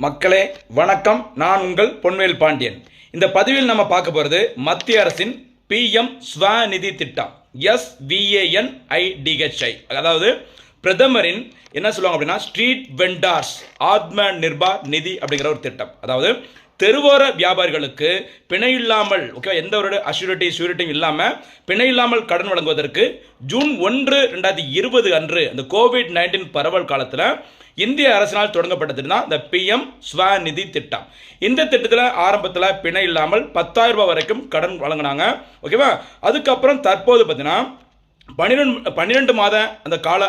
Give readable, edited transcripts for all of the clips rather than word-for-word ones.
மக்களே வணக்கம். நான் உங்கள் பொன்வேல் பாண்டியன். இந்த பதிவில் நம்ம பார்க்க போகிறது மத்திய அரசின் பிஎம் ஸ்வநிதி திட்டம், SVANIDHI. அதாவது பிரதமரின் என்ன சொல்லுவாங்க அப்படின்னா ஸ்ட்ரீட் வெண்டார்ஸ் ஆத்ம நிர்பார் நிதி அப்படிங்கிற ஒரு திட்டம். அதாவது தெருவோர வியாபாரிகளுக்கு பிணை இல்லாமல், ஓகே, எந்த ஒரு ஷூரிட்டியும் இல்லாமல் பிணை இல்லாமல் கடன் வழங்குவதற்கு ஜூன் 1, 2020 அன்று அந்த கோவிட்-19 பரவல் காலத்தில் இந்திய அரசினால் தொடங்கப்பட்டது தான் இந்த பிஎம் ஸ்வநிதி திட்டம். இந்த திட்டத்தில் ஆரம்பத்தில் பிணை இல்லாமல் 10,000 ரூபாய் வரைக்கும் கடன் வழங்கினாங்க. ஓகேவா? அதுக்கப்புறம் தற்போது பார்த்தீங்கன்னா 12 மாத அந்த கால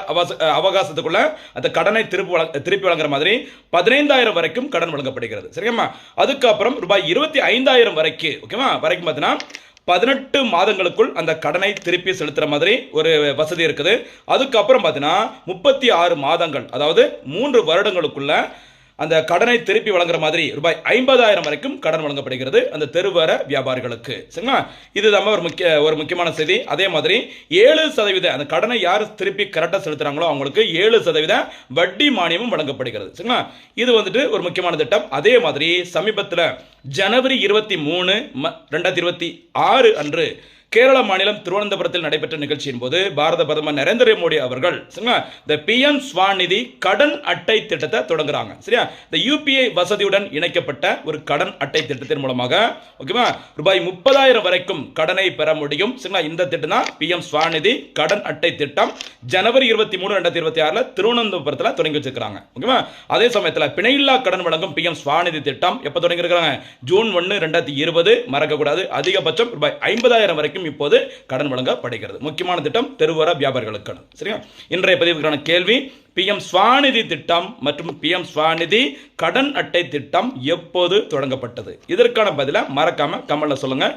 அவகாசத்துக்குள்ள அந்த கடனை திருப்பி வழங்குற மாதிரி 15,000 வரைக்கும் கடன் வழங்கப்படுகிறது. சரிங்களா? அதுக்கப்புறம் ரூபாய் 25,000 வரைக்கும், ஓகேவா, வரைக்கும் பார்த்தீங்கன்னா 18 மாதங்களுக்குள் அந்த கடனை திருப்பி செலுத்துற மாதிரி ஒரு வசதி இருக்குது. அதுக்கப்புறம் பார்த்தீங்கன்னா 36 மாதங்கள், அதாவது 3 வருடங்களுக்குள்ள அந்த கடனை திருப்பி வழங்குற மாதிரி ரூபாய் 50,000 வரைக்கும் கடன் வழங்கப்படுகிறது அந்த தெருவர வியாபாரிகளுக்கு. சரிங்களா? இது நம்ம ஒரு முக்கியமான செய்தி. அதே மாதிரி 7% அந்த கடனை யார் திருப்பி கரெக்டாக செலுத்துறாங்களோ அவங்களுக்கு 7% வட்டி மானியமும் வழங்கப்படுகிறது. சரிங்களா? இது வந்துட்டு ஒரு முக்கியமான திட்டம். அதே மாதிரி சமீபத்தில் ஜனவரி 23, 2026 அன்று கேரள மாநிலம் திருவனந்தபுரத்தில் நடைபெற்ற நிகழ்ச்சியின் போது பாரத பிரதமர் நரேந்திர மோடி அவர்கள் இந்த பிஎம் ஸ்வநிதி கடன் அட்டை திட்டத்தை தொடங்குறாங்க. சரியா? இந்த யூபிஐ வசதியுடன் இணைக்கப்பட்ட ஒரு கடன் அட்டை திட்டத்தின் மூலமாக, ஓகேவா, ரூபாய் 30,000 வரைக்கும் கடனை பெற முடியும். சரிங்களா? இந்த திட்டம் தான் பிஎம் ஸ்வநிதி கடன் அட்டை திட்டம். ஜனவரி 23, 2026 திருவனந்தபுரத்தில் தொடங்கி வச்சிருக்காங்க. ஓகேவா? அதே சமயத்தில் பிணையில்லா கடன் வழங்கும் பிஎம் ஸ்வநிதி திட்டம் எப்போ தொடங்கியிருக்காங்க? ஜூன் 1, 2020. மறக்கக்கூடாது. அதிகபட்சம் ரூபாய் 50,000 வரைக்கும் இப்போது கடன் வழங்கப்படுகிறது. முக்கியமான திட்டம் தெருவோர வியாபாரிகளுக்கான. சரியா? இன்றைய பதிவுக்கான கேள்வி, பிஎம் ஸ்வநிதி திட்டம் மற்றும் பிஎம் ஸ்வநிதி கடன் அட்டை திட்டம் எப்போது தொடங்கப்பட்டது? இதற்கான பதிலை மறக்காம கமெண்ட்ல சொல்லுங்க.